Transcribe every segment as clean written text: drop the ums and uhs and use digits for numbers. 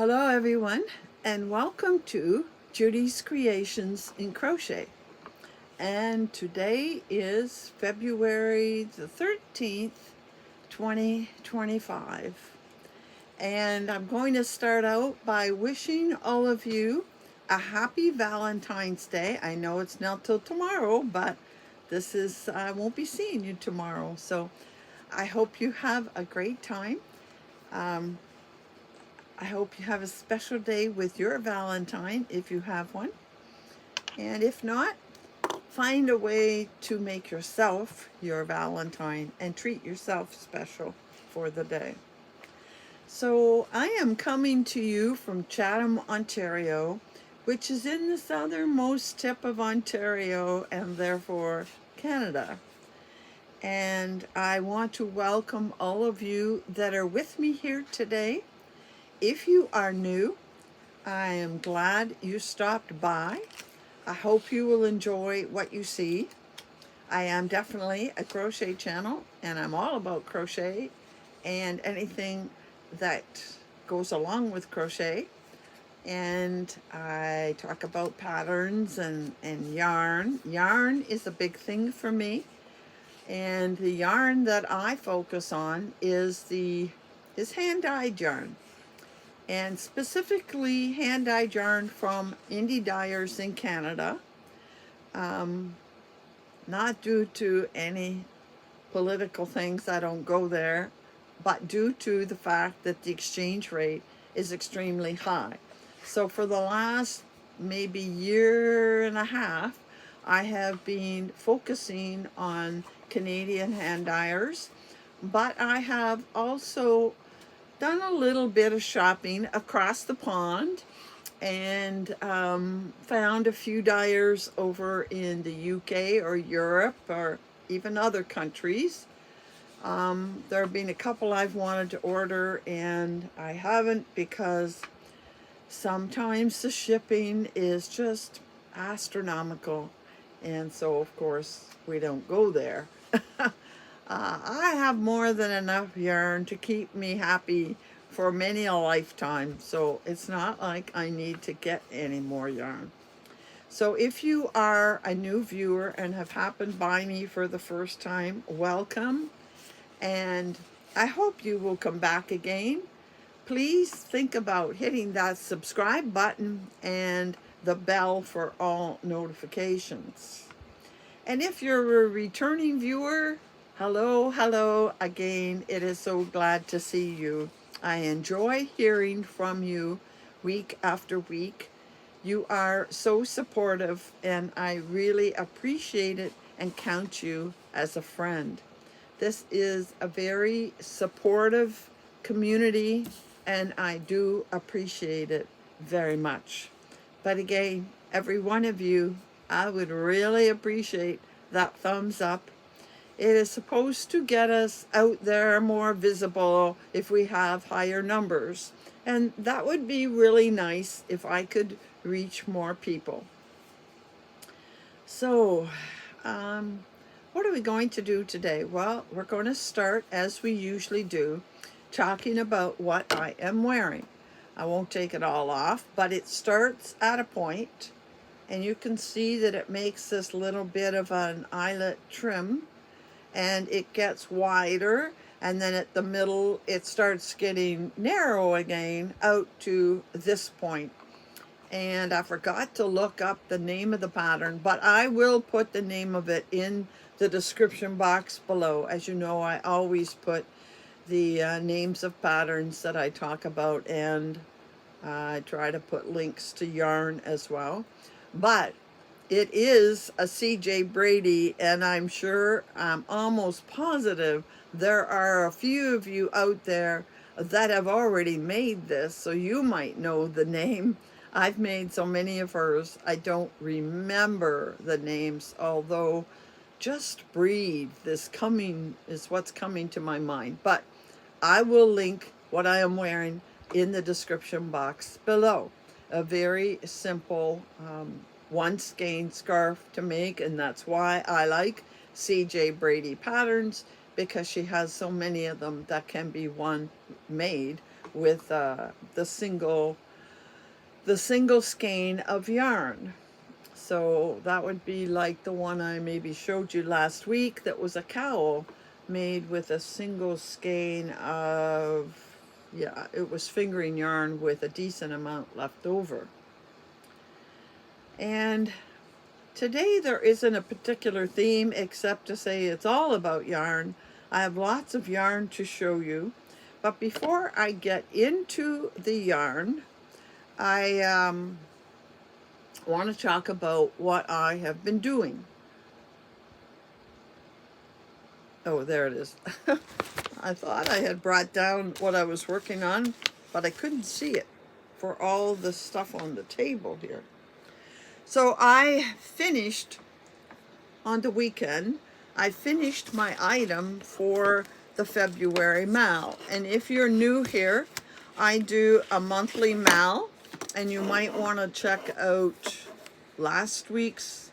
Hello everyone, and welcome to Judy's Creations in Crochet. And today is February the 13th, 2025. And I'm going to start out by wishing all of you a happy Valentine's Day. I know it's not till tomorrow, but I won't be seeing you tomorrow. So I hope you have a great time. I hope you have a special day with your Valentine if you have one. And if not, find a way to make yourself your Valentine and treat yourself special for the day. So I am coming to you from Chatham, Ontario, which is in the southernmost tip of Ontario and therefore Canada. And I want to welcome all of you that are with me here today. If you are new, I am glad you stopped by. I hope you will enjoy what you see. I am definitely a crochet channel, and I'm all about crochet and anything that goes along with crochet. And I talk about patterns and yarn. Yarn is a big thing for me. And the yarn that I focus on is hand-dyed yarn. And specifically hand-dyed yarn from indie dyers in Canada, not due to any political things, I don't go there, but due to the fact that the exchange rate is extremely high. So for the last maybe year and a half, I have been focusing on Canadian hand dyers, but I have also done a little bit of shopping across the pond and found a few dyers over in the UK or Europe or even other countries. There have been a couple I've wanted to order and I haven't because sometimes the shipping is just astronomical, and so of course we don't go there. I have more than enough yarn to keep me happy for many a lifetime, so it's not like I need to get any more yarn. So if you are a new viewer and have happened by me for the first time, welcome, and I hope you will come back again. Please think about hitting that subscribe button and the bell for all notifications. And if you're a returning viewer, hello again. It is so glad to see you. I enjoy hearing from you week after week. You are so supportive and I really appreciate it and count you as a friend. This is a very supportive community and I do appreciate it very much. But again, every one of you, I would really appreciate that thumbs up. It is supposed to get us out there more visible if we have higher numbers. And that would be really nice if I could reach more people. So, what are we going to do today? Well, we're going to start, as we usually do, talking about what I am wearing. I won't take it all off, but it starts at a point, and you can see that it makes this little bit of an eyelet trim, and it gets wider, and then at the middle it starts getting narrow again out to this point. And I forgot to look up the name of the pattern, but I will put the name of it in the description box below. As you know, I always put the names of patterns that I talk about, and I try to put links to yarn as well. But it is a CJ Brady, and I'm almost positive there are a few of you out there that have already made this, so you might know the name. I've made so many of hers, I don't remember the names, although Just Breathe is what's coming to my mind. But I will link what I am wearing in the description box below. A very simple one skein scarf to make, and that's why I like CJ Brady patterns, because she has so many of them that can be made with the single skein of yarn. So that would be like the one I maybe showed you last week that was a cowl made with a single skein of, yeah, it was fingering yarn with a decent amount left over. And today there isn't a particular theme except to say it's all about yarn. I have lots of yarn to show you. But before I get into the yarn, I want to talk about what I have been doing. Oh, there it is. I thought I had brought down what I was working on, but I couldn't see it for all the stuff on the table here. So I finished on the weekend, I finished my item for the February mal. And if you're new here, I do a monthly mal, and you might want to check out last week's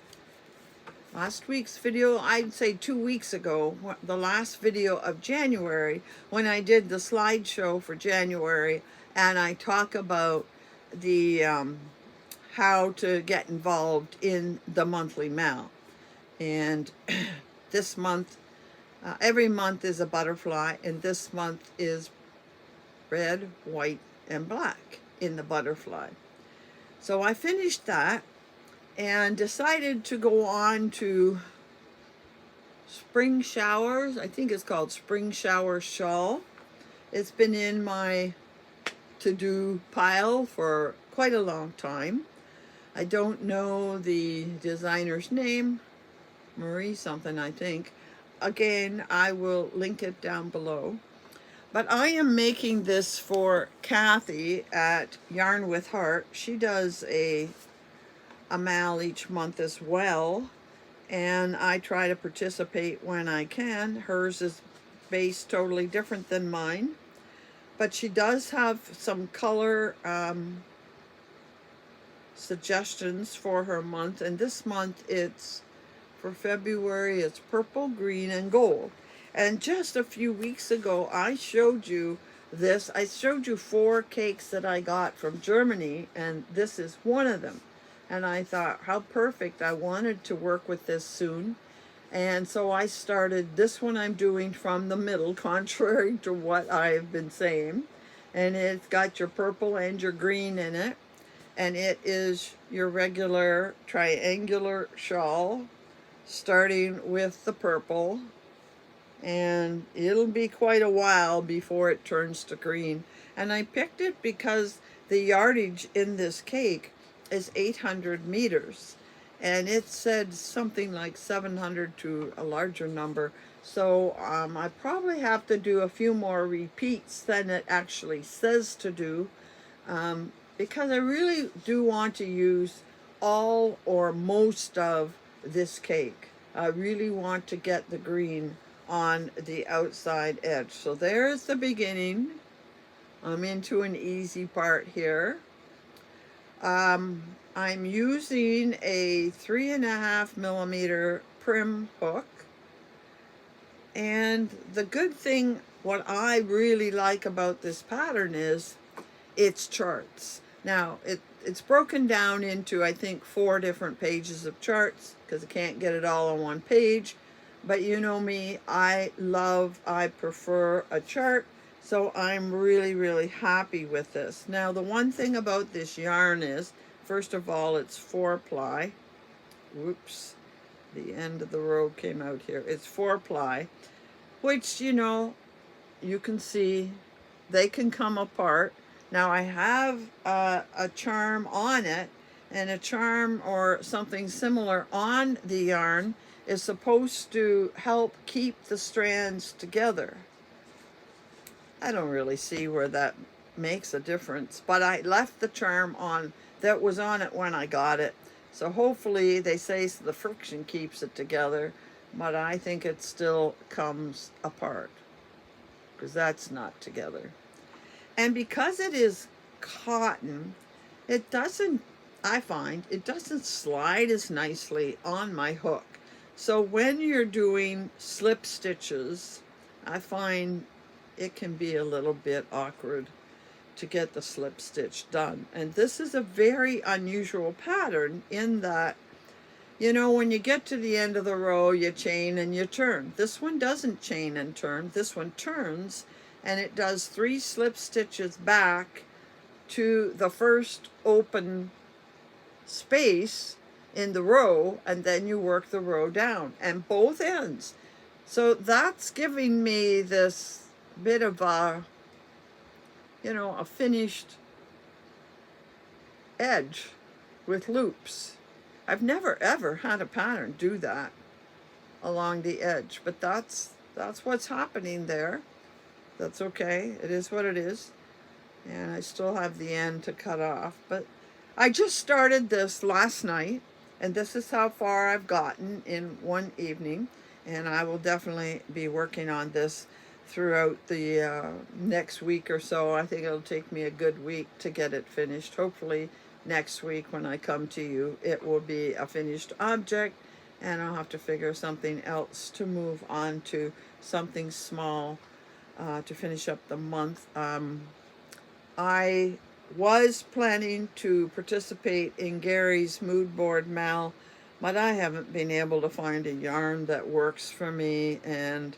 video. I'd say 2 weeks ago, the last video of January, when I did the slideshow for January, and I talk about the how to get involved in the monthly mal. And this month, every month is a butterfly, and this month is red, white, and black in the butterfly. So I finished that and decided to go on to Spring Showers. I think it's called Spring Shower Shawl. It's been in my to-do pile for quite a long time. I don't know the designer's name, Marie something, I think. Again, I will link it down below. But I am making this for Cathy at Yarn with Heart. She does a mal each month as well, and I try to participate when I can. Hers is based totally different than mine, but she does have some color suggestions for her month, and this month it's for February, it's purple, green, and gold. And just a few weeks ago, I showed you this. I showed you 4 cakes that I got from Germany, and this is one of them. And I thought, how perfect. I wanted to work with this soon. And so I started, this one I'm doing from the middle, contrary to what I've been saying. And it's got your purple and your green in it. And it is your regular triangular shawl, starting with the purple. And it'll be quite a while before it turns to green. And I picked it because the yardage in this cake is 800 meters, and it said something like 700 to a larger number. So I probably have to do a few more repeats than it actually says to do, because I really do want to use all or most of this cake. I really want to get the green on the outside edge. So there's the beginning. I'm into an easy part here. I'm using a 3.5 millimeter prim hook. And the good thing, what I really like about this pattern is its charts. Now, it's broken down into, I think, 4 different pages of charts, because I can't get it all on one page. But you know me, I prefer a chart. So I'm really, really happy with this. Now, the one thing about this yarn is, first of all, it's 4-ply. Whoops, the end of the row came out here. It's 4-ply, which, you know, you can see they can come apart. Now, I have a charm on it, and a charm or something similar on the yarn is supposed to help keep the strands together. I don't really see where that makes a difference, but I left the charm on that was on it when I got it. So hopefully, they say the friction keeps it together, but I think it still comes apart because that's not together. And because it is cotton, it doesn't, I find, it doesn't slide as nicely on my hook. So when you're doing slip stitches, I find it can be a little bit awkward. to get the slip stitch done. And this is a very unusual pattern in that, you know, when you get to the end of the row, you chain and you turn. This one doesn't chain and turn. This one turns, and it does 3 slip stitches back to the first open space in the row, and then you work the row down and both ends. So that's giving me this bit of a, you know, a finished edge with loops. I've never ever had a pattern do that along the edge, but that's what's happening there. That's okay. It is what it is. And I still have the end to cut off, but I just started this last night, and this is how far I've gotten in one evening, and I will definitely be working on this throughout the next week or so. I think it'll take me a good week to get it finished. Hopefully next week when I come to you, it will be a finished object, and I'll have to figure something else to move on to, something small to finish up the month. I was planning to participate in Gary's mood board mal, but I haven't been able to find a yarn that works for me and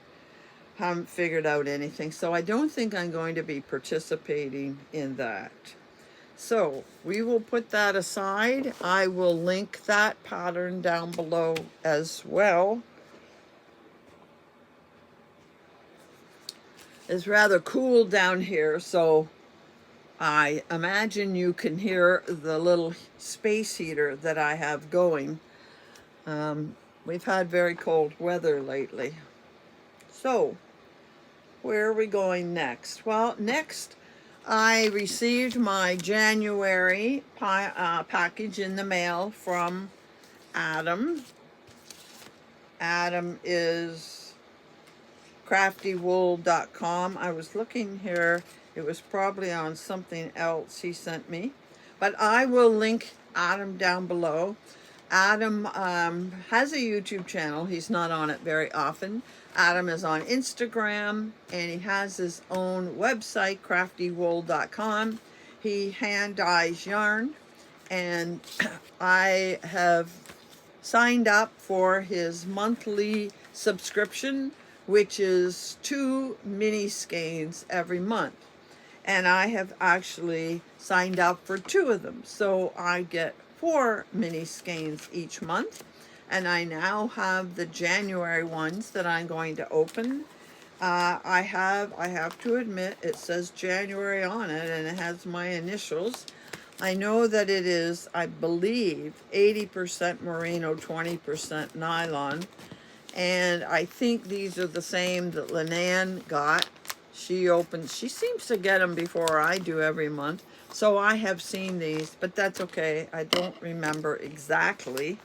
haven't figured out anything. So I don't think I'm going to be participating in that. So we will put that aside. I will link that pattern down below as well. It's rather cool down here, so I imagine you can hear the little space heater that I have going. We've had very cold weather lately. So, where are we going next? Well, next I received my January package in the mail from Adam. Adam is craftywool.com. I was looking here. It was probably on something else he sent me, but I will link Adam down below. Adam has a YouTube channel. He's not on it very often. Adam is on Instagram, and he has his own website, craftywool.com. He hand dyes yarn, and I have signed up for his monthly subscription, which is 2 mini skeins every month. And I have actually signed up for 2 of them. So I get 4 mini skeins each month. And I now have the January ones that I'm going to open. I have to admit, it says January on it, and it has my initials. I know that it is, I believe, 80% merino, 20% nylon. And I think these are the same that Diane got. She seems to get them before I do every month. So I have seen these, but that's okay. I don't remember exactly.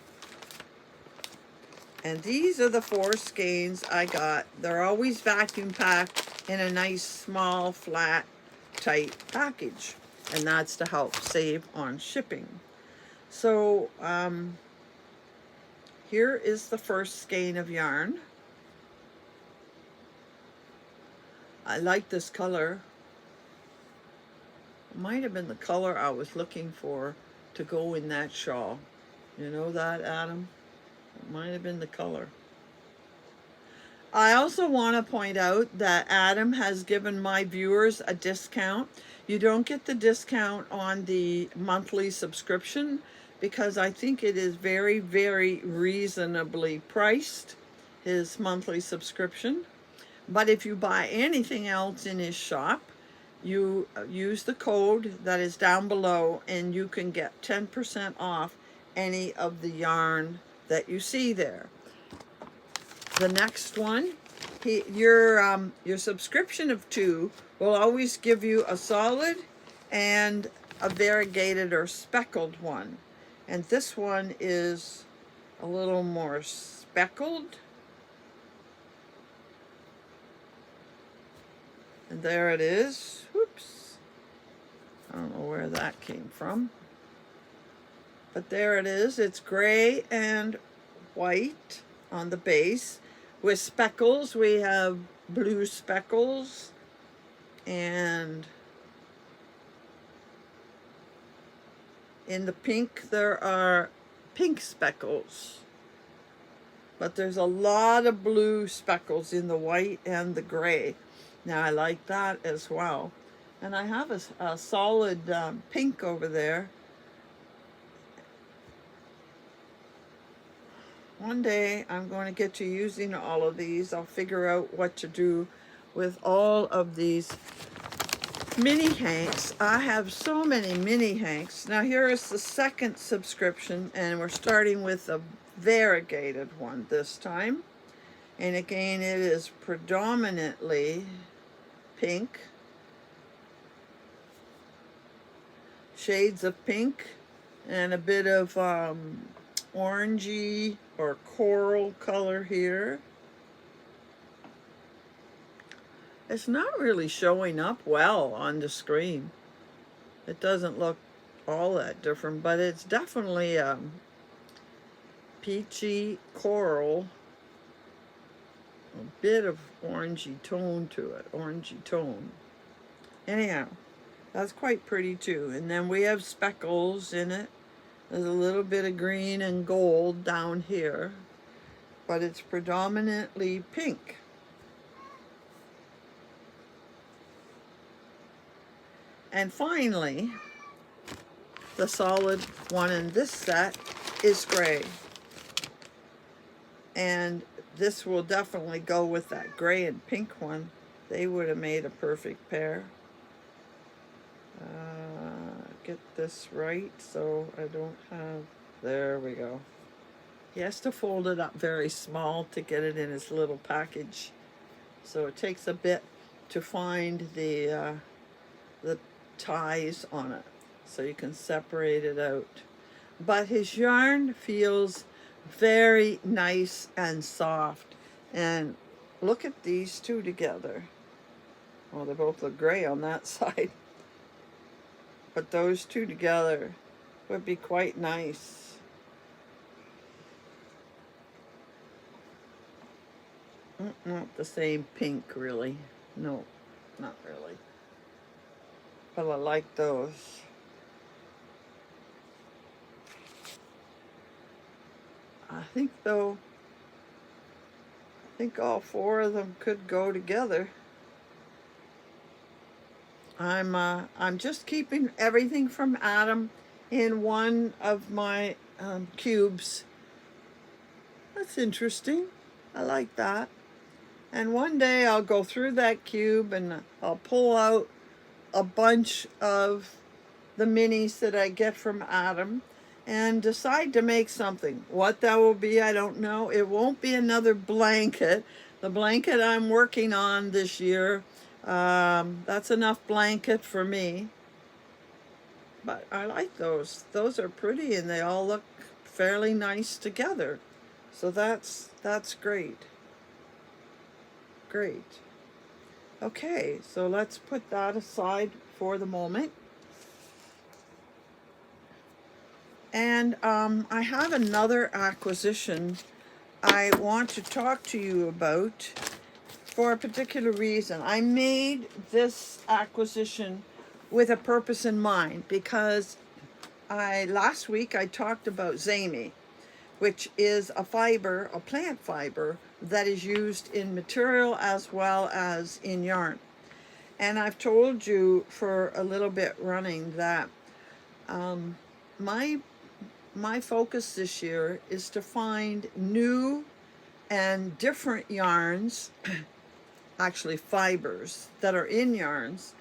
And these are the 4 skeins I got. They're always vacuum packed in a nice, small, flat, tight package. And that's to help save on shipping. So, here is the first skein of yarn. I like this color. It might have been the color I was looking for to go in that shawl. You know that, Adam? It might have been the color. I also want to point out that Adam has given my viewers a discount. You don't get the discount on the monthly subscription because I think it is very, very reasonably priced, his monthly subscription. But if you buy anything else in his shop, you use the code that is down below, and you can get 10% off any of the yarn that you see there. The next one, your subscription of 2 will always give you a solid and a variegated or speckled one. And this one is a little more speckled. And there it is. Whoops. I don't know where that came from. But there it is. It's gray and white on the base. With speckles, we have blue speckles and In the pink, there are pink speckles, but there's a lot of blue speckles in the white and the gray. Now I like that as well. And I have a solid pink over there. One day I'm going to get to using all of these. I'll figure out what to do with all of these mini hanks. I have so many mini hanks. Now here is the second subscription, and we're starting with a variegated one this time. And again, it is predominantly pink. Shades of pink and a bit of orangey or coral color here. It's not really showing up well on the screen. It doesn't look all that different, but it's definitely peachy coral, a bit of orangey tone to it, orangey tone. Anyhow, that's quite pretty too. And then we have speckles in it. There's a little bit of green and gold down here, but it's predominantly pink. And finally, the solid one in this set is gray. And this will definitely go with that gray and pink one. They would have made a perfect pair. Get this right so I don't have, there we go. He has to fold it up very small to get it in his little package. So it takes a bit to find the ties on it so you can separate it out. But his yarn feels very nice and soft. And look at these two together. Well, they both look gray on that side. But those two together would be quite nice. Not the same pink, really. No, not really. But I like those. I think all four of them could go together. I'm just keeping everything from Adam in one of my cubes. That's interesting. I like that. And one day I'll go through that cube and I'll pull out a bunch of the minis that I get from Adam and decide to make something. What that will be, I don't know. It won't be another blanket. The blanket I'm working on this year, that's enough blanket for me. But I like those. Those are pretty and they all look fairly nice together. So that's great. Great. Okay, so let's put that aside for the moment. And I have another acquisition I want to talk to you about for a particular reason. I made this acquisition with a purpose in mind because last week I talked about zame, which is a fiber, a plant fiber that is used in material as well as in yarn. And I've told you for a little bit running that my focus this year is to find new and different yarns, actually fibers that are in yarns,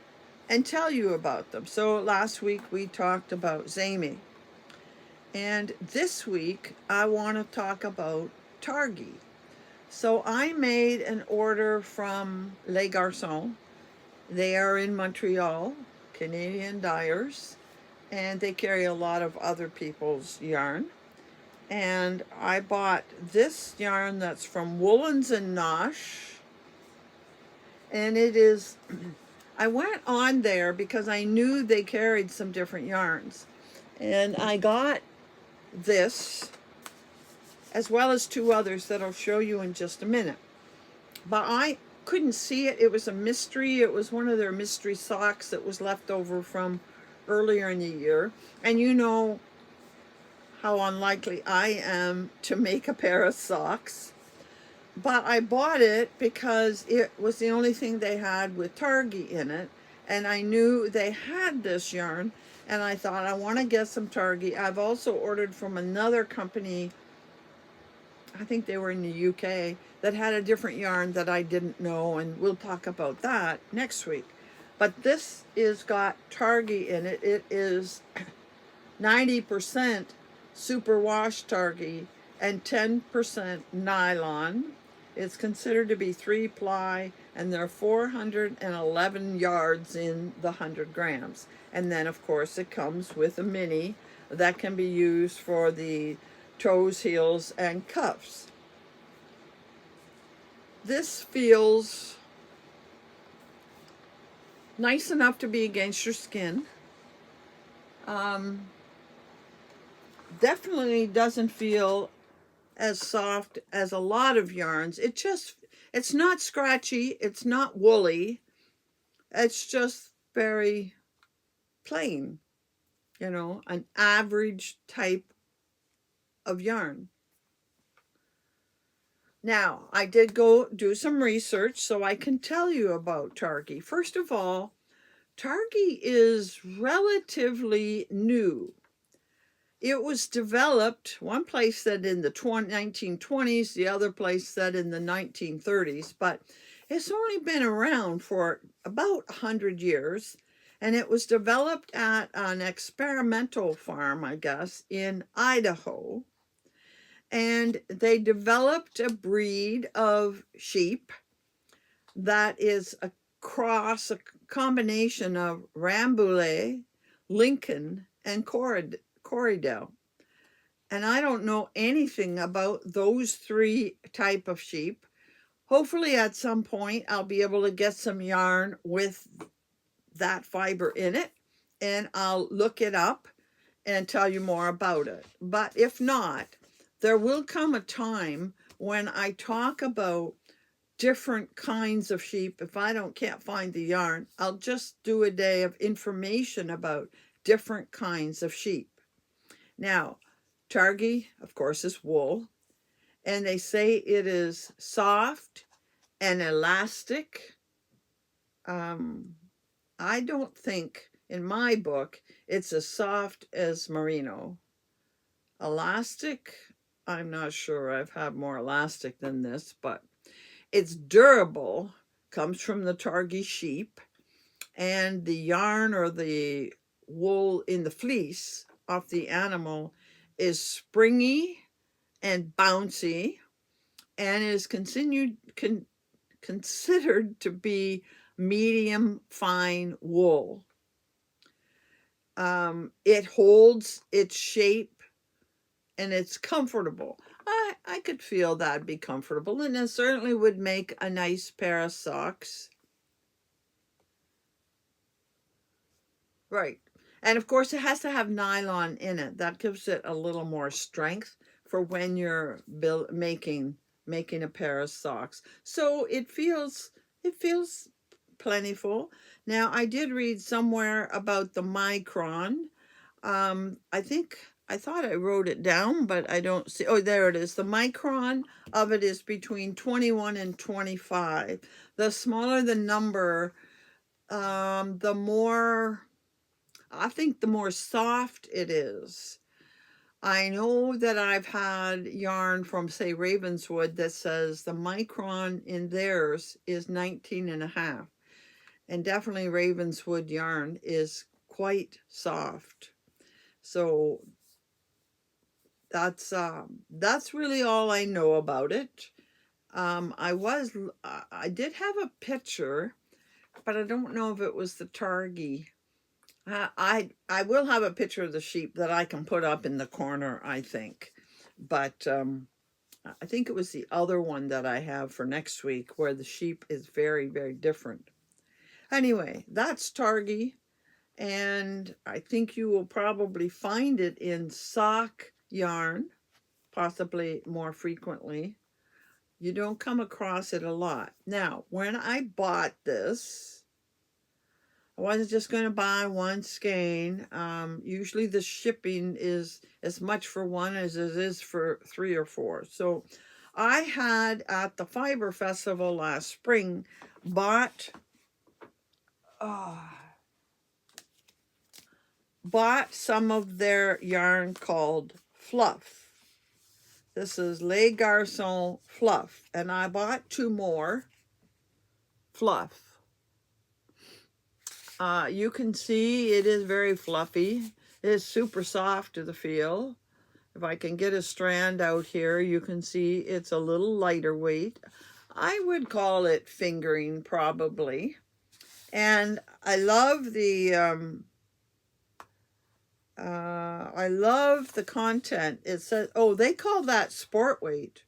and tell you about them. So last week we talked about zame. And this week I want to talk about targi. So I made an order from lesgarçon. They are in Montreal, Canadian dyers, and they carry a lot of other people's yarn. And I bought this yarn that's from Woolens and Nosh. And it is, I went on there because I knew they carried some different yarns. And I got this, as well as two others that I'll show you in just a minute. But I couldn't see it. It was a mystery. It was one of their mystery socks that was left over from earlier in the year. And you know how unlikely I am to make a pair of socks. But I bought it because it was the only thing they had with Targi in it. And I knew they had this yarn. And I thought, I want to get some Targi. I've also ordered from another company, I think they were in the UK, that had a different yarn that I didn't know. And we'll talk about that next week. But this is got Targi in it. It is 90% superwash Targi and 10% nylon. It's considered to be 3-ply, and there are 411 yards in the 100 grams. And then, of course, it comes with a mini that can be used for the toes, heels, and cuffs. This feels nice enough to be against your skin. Definitely doesn't feel as soft as a lot of yarns. It's not scratchy, it's not woolly, it's just very plain, an average type of yarn. Now, I did go do some research so I can tell you about Targi. First of all, Targi is relatively new. It was developed, one place said in the 1920s, the other place said in the 1930s, but it's only been around for about 100 years. And it was developed at an experimental farm, I guess, in Idaho. And they developed a breed of sheep that is a combination of Rambouillet, Lincoln, and Corriedale. And I don't know anything about those three type of sheep. Hopefully at some point I'll be able to get some yarn with that fiber in it, and I'll look it up and tell you more about it. But if not, there will come a time when I talk about different kinds of sheep. If I can't find the yarn, I'll just do a day of information about different kinds of sheep. Now, Targi, of course, is wool, and they say it is soft and elastic. I don't think, in my book, it's as soft as merino. Elastic, I'm not sure. I've had more elastic than this, but it's durable, comes from the Targi sheep, and the yarn or the wool in the fleece of the animal is springy and bouncy, and is considered to be medium fine wool. It holds its shape and it's comfortable. I could feel that'd be comfortable, and it certainly would make a nice pair of socks. Right. And of course, it has to have nylon in it. That gives it a little more strength for when you're making a pair of socks. So it feels plentiful. Now, I did read somewhere about the micron. I thought I wrote it down, but I don't see. Oh, there it is. The micron of it is between 21 and 25. The smaller the number, the more, I think the more soft it is. I know that I've had yarn from, say, Ravenswood that says the micron in theirs is 19 and a half. And definitely Ravenswood yarn is quite soft. So that's really all I know about it. I did have a picture, but I don't know if it was the Targi. I will have a picture of the sheep that I can put up in the corner, I think. But I think it was the other one that I have for next week where the sheep is very, very different. Anyway, that's Targi. And I think you will probably find it in sock yarn, possibly more frequently. You don't come across it a lot. Now, when I bought this, I wasn't just going to buy one skein. Usually the shipping is as much for one as it is for 3 or 4. So I had at the Fiber Festival last spring bought some of their yarn called Fluff. This is lesgarçon Fluff, and I bought 2 more Fluff. You can see it is very fluffy. It is super soft to the feel. If I can get a strand out here, you can see it's a little lighter weight. I would call it fingering probably. And I love the content. It says, oh, they call that sport weight.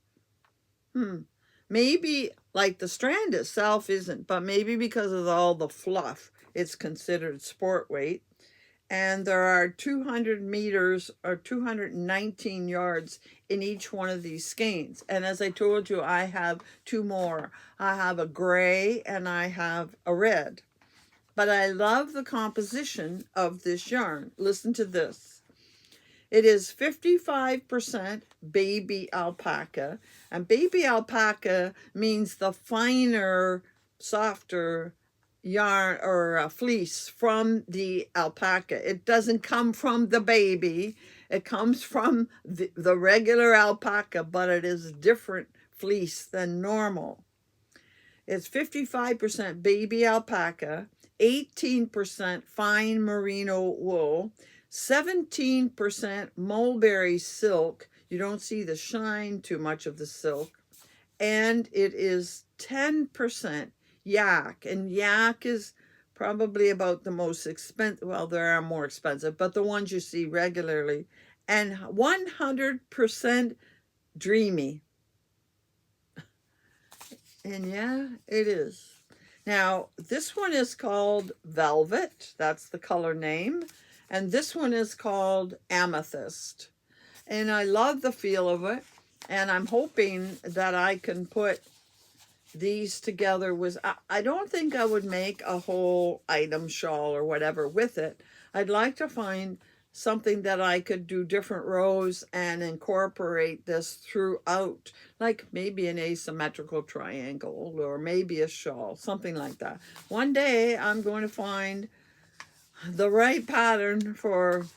Maybe like the strand itself isn't, but maybe because of all the fluff, it's considered sport weight. And there are 200 meters or 219 yards in each one of these skeins. And as I told you, I have 2 more. I have a gray and I have a red. But I love the composition of this yarn. Listen to this. It is 55% baby alpaca. And baby alpaca means the finer, softer yarn or fleece from the alpaca. It doesn't come from the baby. It comes from the regular alpaca, but it is different fleece than normal. It's 55% baby alpaca, 18% fine merino wool, 17% mulberry silk. You don't see the shine too much of the silk. And it is 10% yak, and yak is probably about the most expensive. Well, there are more expensive, but the ones you see regularly. And 100% dreamy. And yeah, it is. Now, this one is called Velvet. That's the color name. And this one is called Amethyst. And I love the feel of it. And I'm hoping that I can put these together with, I don't think I would make a whole item shawl or whatever with it. I'd like to find something that I could do different rows and incorporate this throughout, like maybe an asymmetrical triangle or maybe a shawl, something like that. One day I'm going to find the right pattern for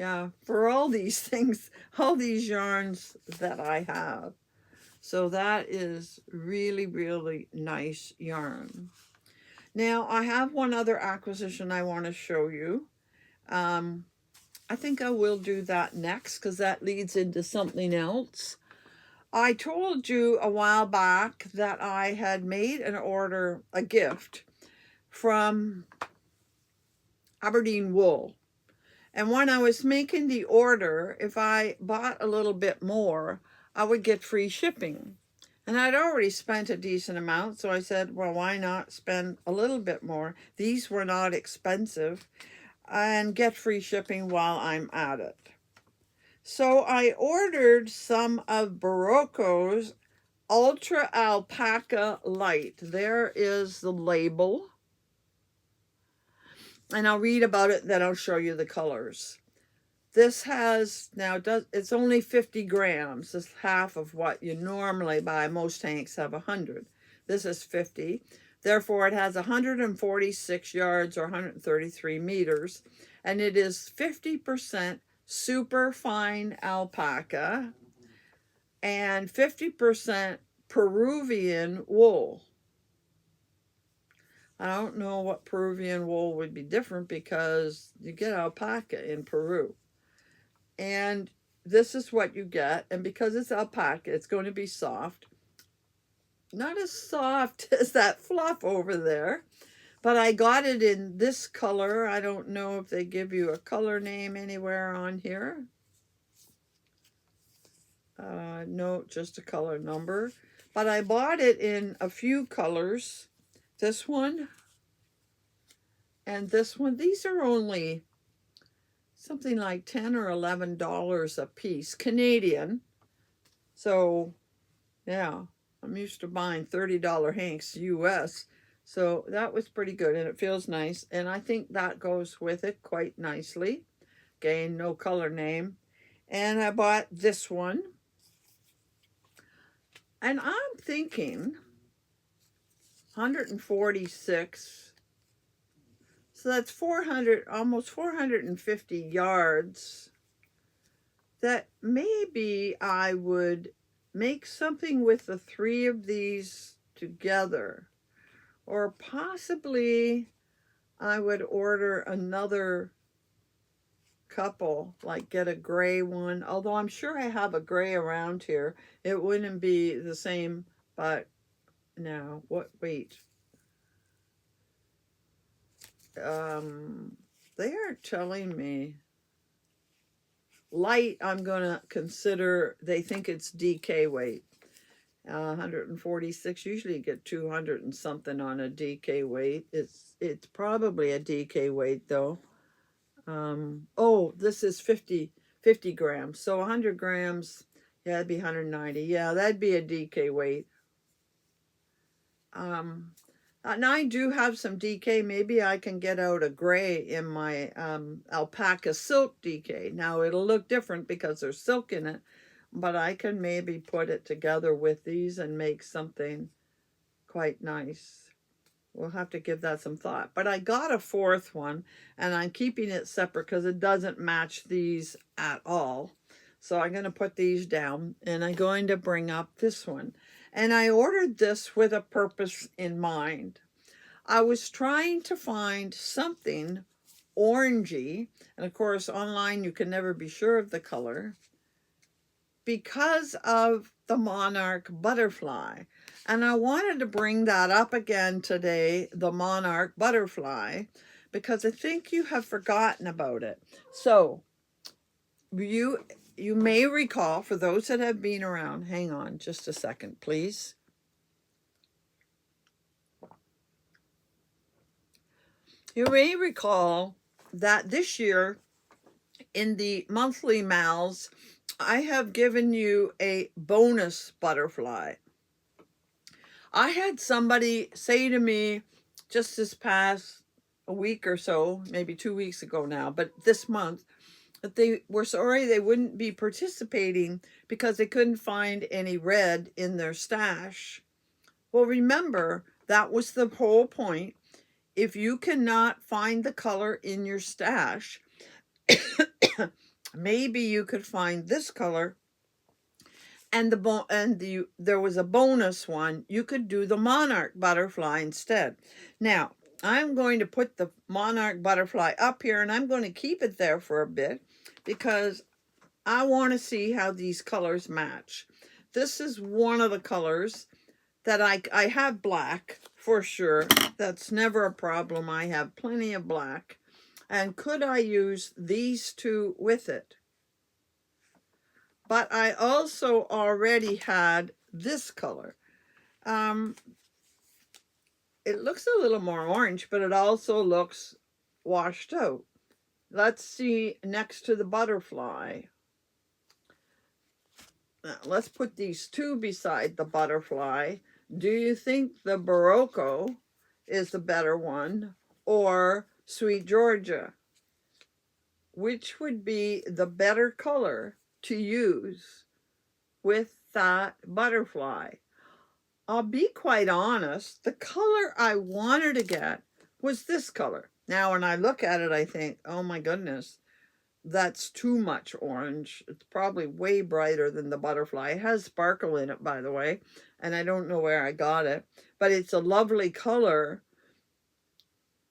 all these things, all these yarns that I have. So that is really, really nice yarn. Now, I have one other acquisition I want to show you. I think I will do that next because that leads into something else. I told you a while back that I had made an order, a gift, from Aberdeen Wool. And when I was making the order, if I bought a little bit more, I would get free shipping. And I'd already spent a decent amount, so I said, well, why not spend a little bit more? These were not expensive, and get free shipping while I'm at it. So I ordered some of Berroco's Ultra Alpaca Light. There is the label. And I'll read about it, then I'll show you the colors. This has, it's only 50 grams. It's half of what you normally buy. Most tanks have 100. This is 50. Therefore, it has 146 yards or 133 meters. And it is 50% super fine alpaca and 50% Peruvian wool. I don't know what Peruvian wool would be different because you get alpaca in Peru. And this is what you get. And because it's alpaca, it's going to be soft. Not as soft as that fluff over there. But I got it in this color. I don't know if they give you a color name anywhere on here. No, just a color number. But I bought it in a few colors. This one and this one. These are only something like $10 or $11 a piece, Canadian. So, yeah, I'm used to buying $30 hanks US. So that was pretty good, and it feels nice. And I think that goes with it quite nicely. Again, no color name. And I bought this one. And I'm thinking 146. So that's 400, almost 450 yards. That maybe I would make something with the three of these together. Or possibly I would order another couple, like get a gray one. Although I'm sure I have a gray around here. It wouldn't be the same, but no, what, wait. They are telling me light, I'm going to consider, they think it's DK weight. 146, usually you get 200 and something on a DK weight. It's probably a DK weight though. Oh, this is 50 grams. So 100 grams, yeah, that'd be 190. Yeah, that'd be a DK weight. And I do have some DK. Maybe I can get out a gray in my alpaca silk DK. Now it'll look different because there's silk in it, but I can maybe put it together with these and make something quite nice. We'll have to give that some thought. But I got a fourth one, and I'm keeping it separate because it doesn't match these at all. So I'm going to put these down, and I'm going to bring up this one. And I ordered this with a purpose in mind. I was trying to find something orangey, and of course online you can never be sure of the color, because of the Monarch butterfly. And I wanted to bring that up again today, the Monarch butterfly, because I think you have forgotten about it. So you may recall, for those that have been around, hang on just a second, please. You may recall that this year in the monthly mals, I have given you a bonus butterfly. I had somebody say to me just this past a week or so, maybe 2 weeks ago now, but this month, that they were sorry they wouldn't be participating because they couldn't find any red in their stash. Well, remember, that was the whole point. If you cannot find the color in your stash, maybe you could find this color, and there was a bonus one. You could do the Monarch butterfly instead. Now, I'm going to put the Monarch butterfly up here, and I'm going to keep it there for a bit because I want to see how these colors match. This is one of the colors that I have black for sure. That's never a problem. I have plenty of black. And could I use these two with it? But I also already had this color. It looks a little more orange, but it also looks washed out. Let's see next to the butterfly. Now, let's put these two beside the butterfly. Do you think the Berroco is the better one, or Sweet Georgia? Which would be the better color to use with that butterfly? I'll be quite honest, the color I wanted to get was this color. Now, when I look at it, I think, oh my goodness, that's too much orange. It's probably way brighter than the butterfly. It has sparkle in it, by the way, and I don't know where I got it, but it's a lovely color,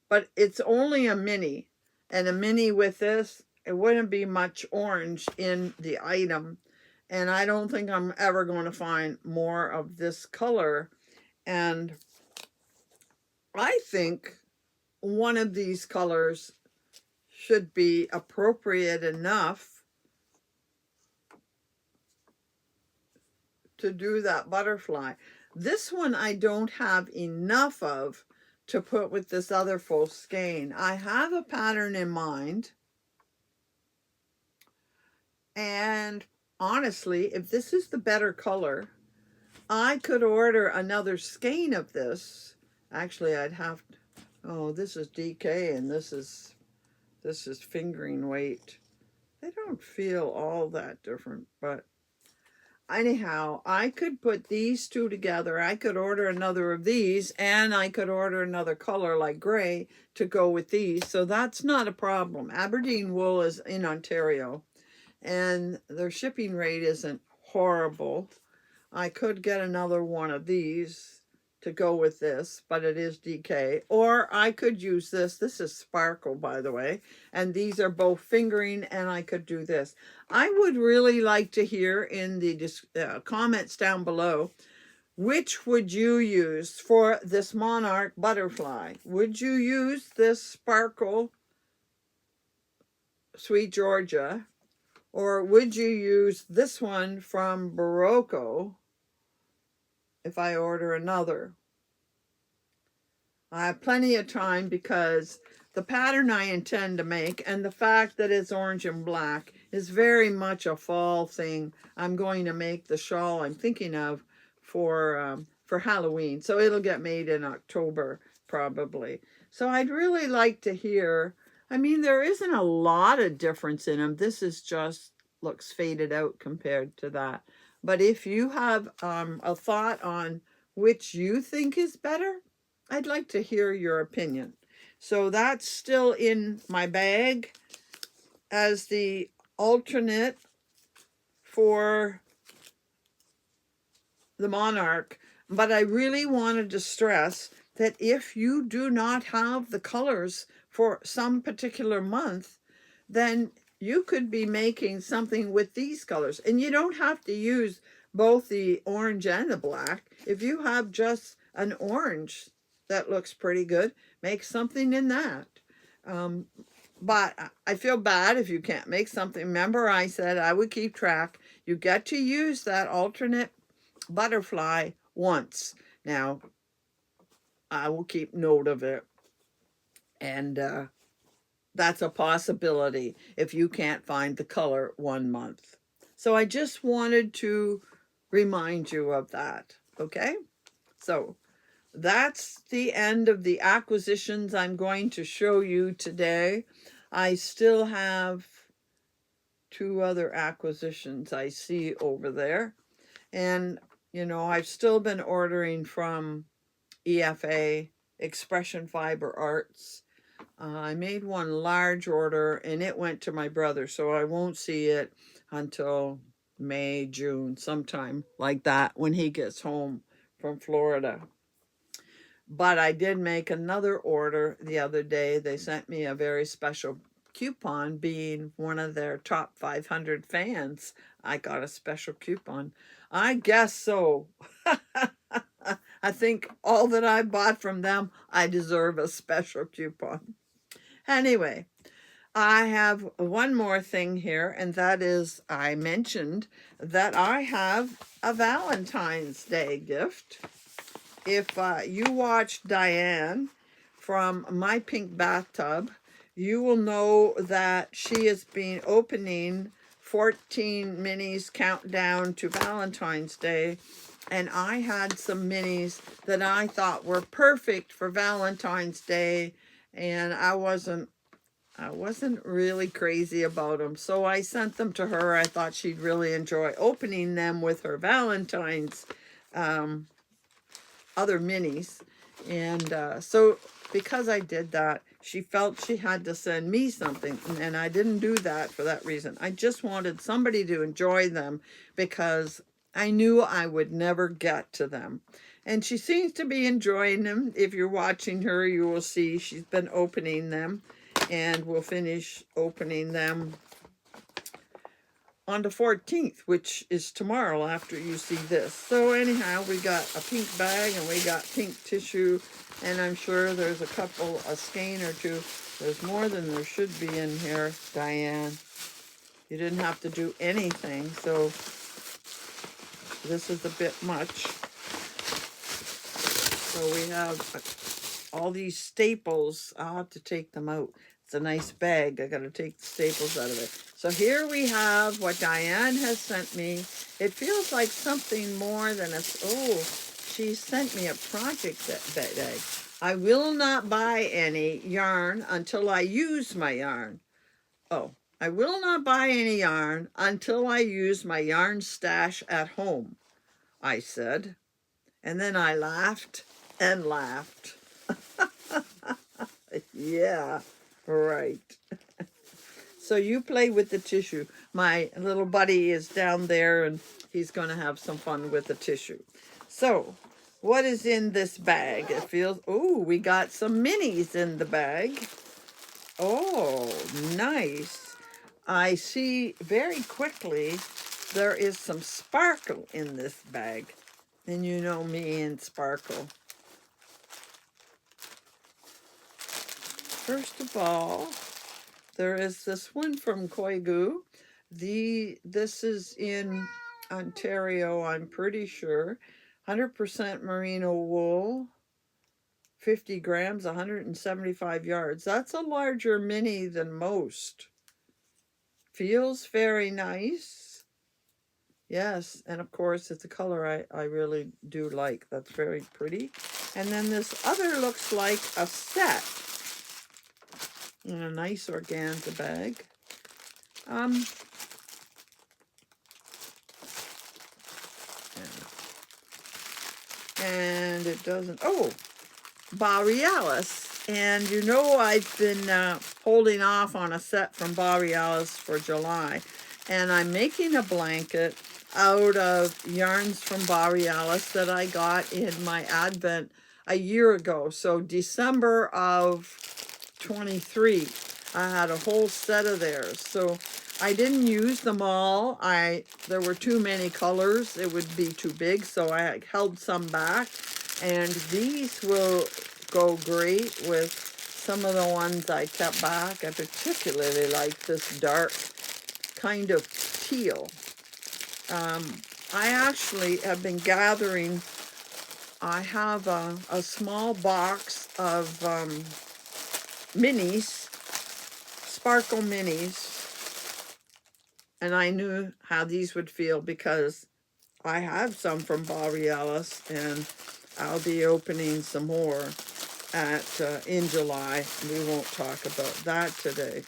but it's only a mini, and a mini with this, it wouldn't be much orange in the item, and I don't think I'm ever going to find more of this color. And I think one of these colors should be appropriate enough to do that butterfly. This one I don't have enough of to put with this other full skein. I have a pattern in mind, and honestly, if this is the better color, I could order another skein of this Actually, I'd have to, oh, this is DK and this is fingering weight. They don't feel all that different, but anyhow, I could put these two together. I could order another of these, and I could order another color like gray to go with these. So that's not a problem. Aberdeen wool is in Ontario, and their shipping rate isn't horrible. I could get another one of these to go with this, but it is DK. Or I could use this. This is sparkle, by the way. And these are both fingering, and I could do this. I would really like to hear in the comments down below, which would you use for this Monarch butterfly? Would you use this sparkle Sweet Georgia? Or would you use this one from Berroco if I order another? I have plenty of time because the pattern I intend to make and the fact that it's orange and black is very much a fall thing. I'm going to make the shawl I'm thinking of for Halloween. So it'll get made in October probably. So I'd really like to hear, I mean, there isn't a lot of difference in them. This is just looks faded out compared to that. But if you have a thought on which you think is better, I'd like to hear your opinion. So that's still in my bag as the alternate for the Monarch. But I really wanted to stress that if you do not have the colors for some particular month, then you could be making something with these colors. And you don't have to use both the orange and the black. If you have just an orange that looks pretty good, make something in that. But I feel bad if you can't make something. Remember, I said I would keep track. You get to use that alternate butterfly once. Now, I will keep note of it. And that's a possibility if you can't find the color one month. So I just wanted to remind you of that, okay? So that's the end of the acquisitions I'm going to show you today. I still have 2 other acquisitions I see over there. And, you know, I've still been ordering from EFA, Expression Fiber Arts. I made one large order and it went to my brother, so I won't see it until May, June, sometime like that when he gets home from Florida. But I did make another order the other day. They sent me a very special coupon. Being one of their top 500 fans, I got a special coupon. I guess so. I think all that I bought from them, I deserve a special coupon. Anyway, I have one more thing here, and that is I mentioned that I have a Valentine's Day gift. If you watch Diane from My Pink Bathtub, you will know that she has been opening 14 minis countdown to Valentine's Day. And I had some minis that I thought were perfect for Valentine's Day. And I wasn't really crazy about them. So I sent them to her. I thought she'd really enjoy opening them with her Valentine's other minis. And so because I did that, she felt she had to send me something. And I didn't do that for that reason. I just wanted somebody to enjoy them because I knew I would never get to them. And she seems to be enjoying them. If you're watching her, you will see she's been opening them. And we'll finish opening them on the 14th, which is tomorrow after you see this. So anyhow, we got a pink bag and we got pink tissue. And I'm sure there's a skein or two. There's more than there should be in here, Diane. You didn't have to do anything, so this is a bit much. So we have all these staples. I'll have to take them out. It's a nice bag. I got to take the staples out of it. So here we have what Diane has sent me. It feels like something more than a... Oh, she sent me a project that day. I will not buy any yarn until I use my yarn. Oh, I will not buy any yarn until I use my yarn stash at home, I said. And then I laughed and laughed. Yeah, right. So you play with the tissue. My little buddy is down there and he's going to have some fun with the tissue. So what is in this bag? It feels, oh, we got some minis in the bag. Oh, nice. I see very quickly there is some sparkle in this bag. And you know me and sparkle. First of all, there is this one from Koigu. This is in Ontario, I'm pretty sure. 100% merino wool, 50 grams, 175 yards. That's a larger mini than most. Feels very nice. Yes, and of course it's a color I really do like. That's very pretty. And then this other looks like a set in a nice organza bag. And it doesn't, oh, Borealis. And you know I've been holding off on a set from Borealis for July. And I'm making a blanket out of yarns from Borealis that I got in my Advent a year ago. So December of 23, I had a whole set of theirs. So I didn't use them all. There were too many colors. It would be too big, so I held some back. And these will go great with some of the ones I kept back. I particularly like this dark kind of teal. I actually have been gathering, I have a small box of minis, sparkle minis. And I knew how these would feel because I have some from Borealis and I'll be opening some more in July. We won't talk about that today.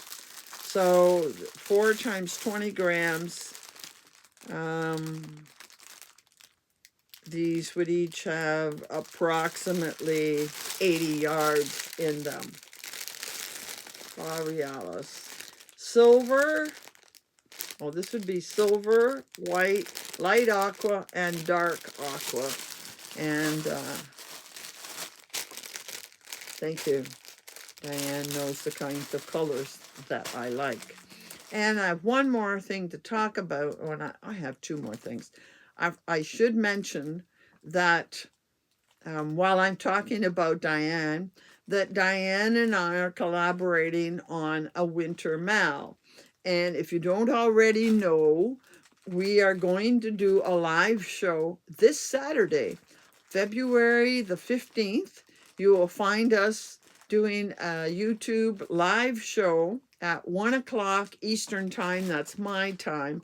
So 4 times 20 grams. These would each have approximately 80 yards in them. Borealis. Silver. Oh, this would be silver, white, light aqua, and dark aqua. And thank you. Diane knows the kinds of colors that I like. And I have one more thing to talk about. I have 2 more things. I should mention that while I'm talking about Diane, that Diane and I are collaborating on a winter mal. And if you don't already know, we are going to do a live show this Saturday, February the 15th. You will find us doing a YouTube live show at 1 o'clock Eastern time. That's my time.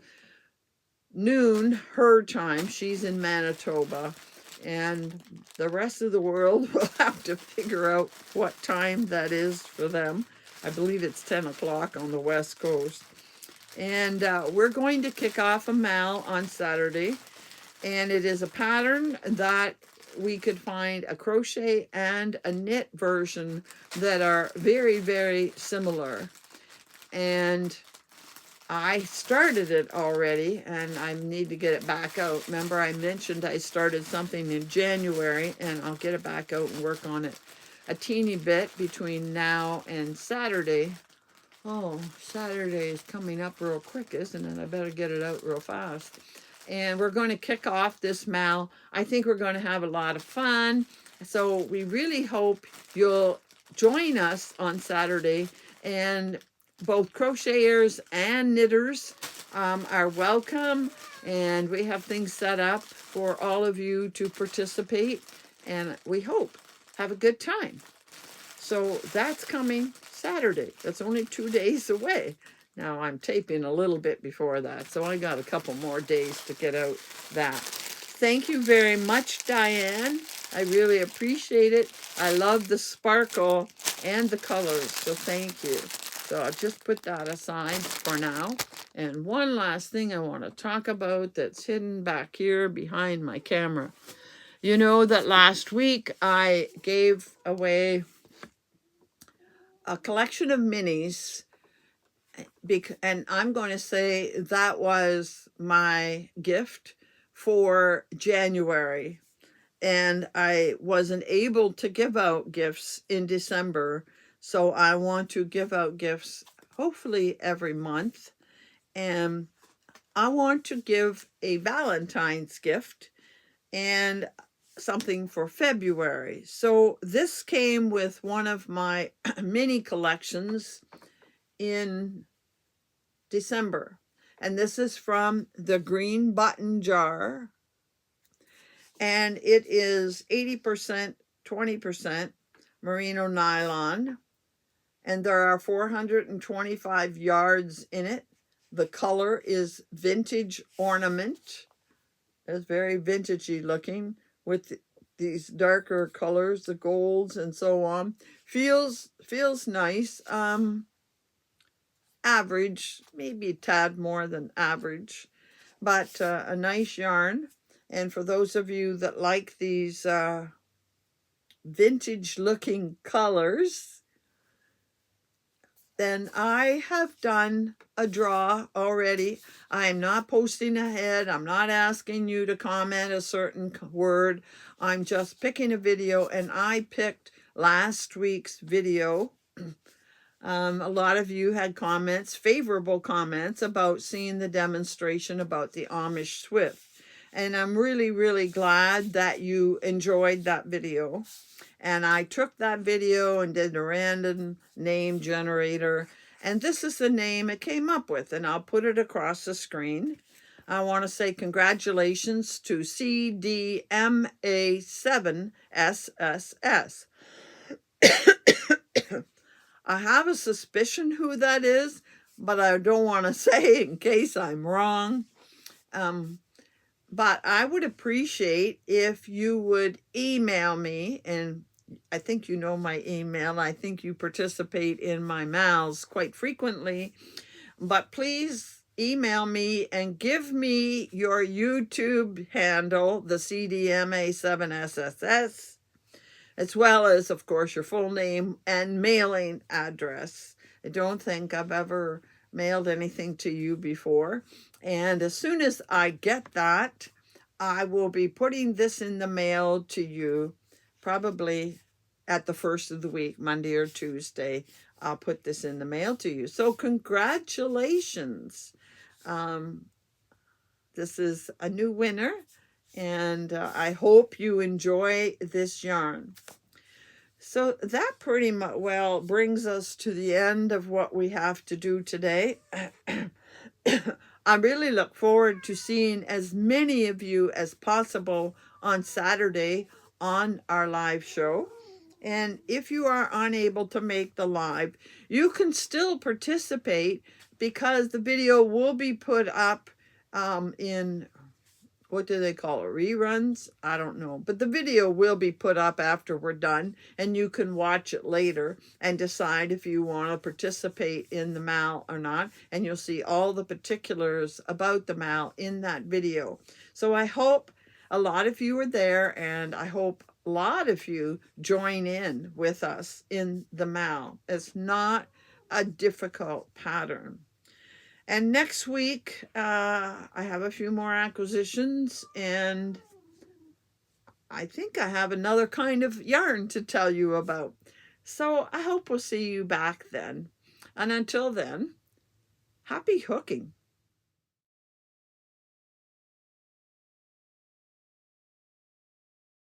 Noon, her time. She's in Manitoba. And the rest of the world will have to figure out what time that is for them. I believe it's 10 o'clock on the West Coast. And we're going to kick off a mal on Saturday. And it is a pattern that we could find a crochet and a knit version that are very, very similar. And I started it already, and I need to get it back out. Remember, I mentioned I started something in January, and I'll get it back out and work on it a teeny bit between now and Saturday. Oh, Saturday is coming up real quick, isn't it? I better get it out real fast. And we're going to kick off this mal. I think we're going to have a lot of fun. So we really hope you'll join us on Saturday. And both crocheters and knitters are welcome. And we have things set up for all of you to participate. And we hope have a good time. So that's coming Saturday. That's only 2 days away. Now I'm taping a little bit before that, so I got a couple more days to get out that. Thank you very much, Diane. I really appreciate it. I love the sparkle and the colors, so thank you. So I'll just put that aside for now. And one last thing I want to talk about that's hidden back here behind my camera. You know that last week I gave away a collection of minis, and I'm going to say that was my gift for January. And I wasn't able to give out gifts in December, so I want to give out gifts hopefully every month. And I want to give a Valentine's gift and something for February. So this came with one of my mini collections in December. And this is from the Green Button Jar. And it is 80%, 20% merino nylon. And there are 425 yards in it. The color is vintage ornament. It's very vintagey looking with these darker colors, the golds and so on. Feels nice. Average, maybe a tad more than average, but a nice yarn. And for those of you that like these vintage looking colors, then I have done a draw already. I'm not posting ahead. I'm not asking you to comment a certain word. I'm just picking a video, and I picked last week's video. A lot of you had comments, favorable comments, about seeing the demonstration about the Amish Swift. And I'm really, really glad that you enjoyed that video. And I took that video and did a random name generator. And this is the name it came up with. And I'll put it across the screen. I want to say congratulations to CDMA7SSS. I have a suspicion who that is, but I don't want to say in case I'm wrong. But I would appreciate if you would email me, and I think you know my email. I think you participate in my mals quite frequently. But please email me and give me your YouTube handle, the CDMA7SSS. As well as, of course, your full name and mailing address. I don't think I've ever mailed anything to you before. And as soon as I get that, I will be putting this in the mail to you, probably at the first of the week, Monday or Tuesday. I'll put this in the mail to you. So congratulations. This is a new winner. And I hope you enjoy this yarn. So that pretty much, well, brings us to the end of what we have to do today. I really look forward to seeing as many of you as possible on Saturday on our live show. And if you are unable to make the live, you can still participate because the video will be put up in... what do they call it? Reruns? I don't know. But the video will be put up after we're done, and you can watch it later and decide if you want to participate in the mal or not. And you'll see all the particulars about the mal in that video. So I hope a lot of you are there, and I hope a lot of you join in with us in the mal. It's not a difficult pattern. And next week, I have a few more acquisitions, and I think I have another kind of yarn to tell you about. So I hope we'll see you back then. And until then, happy hooking.